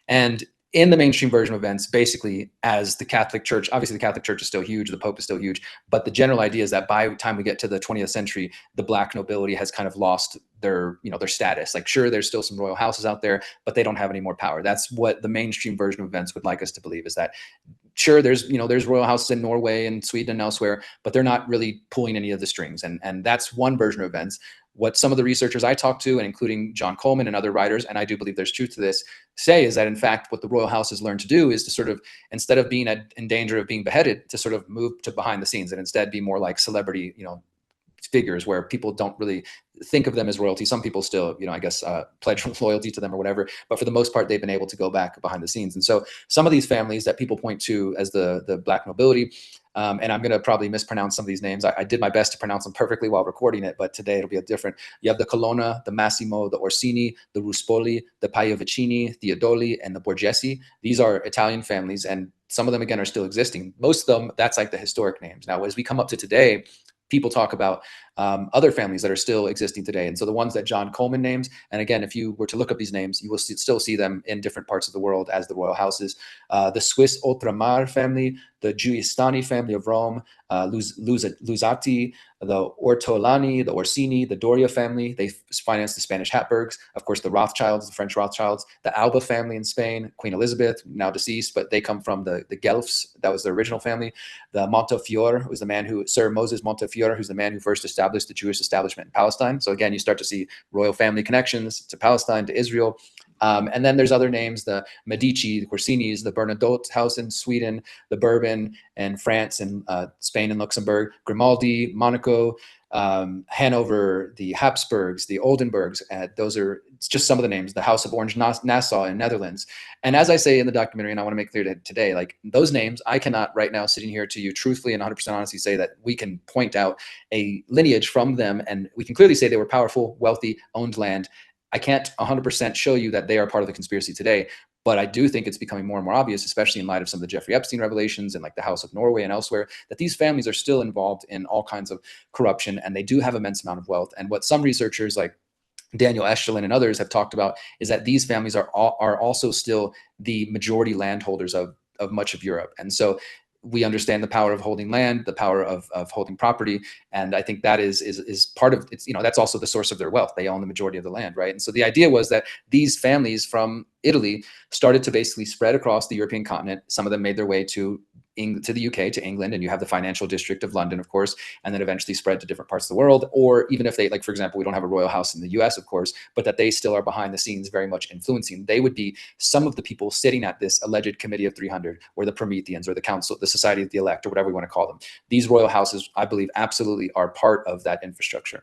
And in the mainstream version of events, basically, as the Catholic Church, obviously the Catholic Church is still huge, the Pope is still huge, but the general idea is that by the time we get to the 20th century, the Black nobility has kind of lost their, their status. Like, sure, there's still some royal houses out there, but they don't have any more power. That's what the mainstream version of events would like us to believe, is that sure, there's royal houses in Norway and Sweden and elsewhere, but they're not really pulling any of the strings. And that's one version of events. What some of the researchers I talked to, and including John Coleman and other writers, and I do believe there's truth to this, say is that in fact what the royal house has learned to do is to sort of, instead of being in danger of being beheaded, to sort of move to behind the scenes and instead be more like celebrity, figures where people don't really think of them as royalty. Some people still, I guess, pledge loyalty to them or whatever. But for the most part, they've been able to go back behind the scenes. And so some of these families that people point to as the Black nobility, and I'm going to probably mispronounce some of these names. I did my best to pronounce them perfectly while recording it, but today it'll be a different. You have the Colonna, the Massimo, the Orsini, the Ruspoli, the Pagliavicini, the Odoli, and the Borghesi. These are Italian families, and some of them, again, are still existing. Most of them, that's like the historic names. Now, as we come up to today, people talk about other families that are still existing today. And so the ones that John Coleman names, and again, if you were to look up these names, you will still see them in different parts of the world as the royal houses. The Swiss Outramar family, the Giustani family of Rome, Luzzati, the Ortolani, the Orsini, the Doria family. They financed the Spanish Habsburgs. Of course, the Rothschilds, the French Rothschilds, the Alba family in Spain, Queen Elizabeth, now deceased, but they come from the Guelphs. That was their original family. The Montefiore was the man who, Sir Moses Montefiore, who's the man who first established the Jewish establishment in Palestine. So again, you start to see royal family connections to Palestine, to Israel. And then there's other names, the Medici, the Corsinis, the Bernadotte house in Sweden, the Bourbon and France and Spain and Luxembourg, Grimaldi, Monaco, Hanover, the Habsburgs, the Oldenburgs. Those are just some of the names. The House of Orange-Nassau in Netherlands. And as I say in the documentary, and I want to make clear today, like those names, I cannot right now sitting here to you truthfully and 100% honestly say that we can point out a lineage from them, and we can clearly say they were powerful, wealthy, owned land. I can't 100% show you that they are part of the conspiracy today, but I do think it's becoming more and more obvious, especially in light of some of the Jeffrey Epstein revelations and like the House of Norway and elsewhere, that these families are still involved in all kinds of corruption, and they do have immense amount of wealth. And what some researchers like Daniel Esterlin and others have talked about is that these families are also still the majority landholders of much of Europe. And so we understand the power of holding land, the power of holding property. And I think that is part of it's, that's also the source of their wealth. They own the majority of the land, right? And so the idea was that these families from Italy started to basically spread across the European continent. Some of them made their way to the UK, to England, and you have the financial district of London, of course, and then eventually spread to different parts of the world. Or even if they, like, for example, we don't have a royal house in the US, of course, but that they still are behind the scenes very much influencing. They would be some of the people sitting at this alleged Committee of 300, or the Prometheans, or the Council, the Society of the Elect, or whatever we want to call them. These royal houses, I believe, absolutely are part of that infrastructure.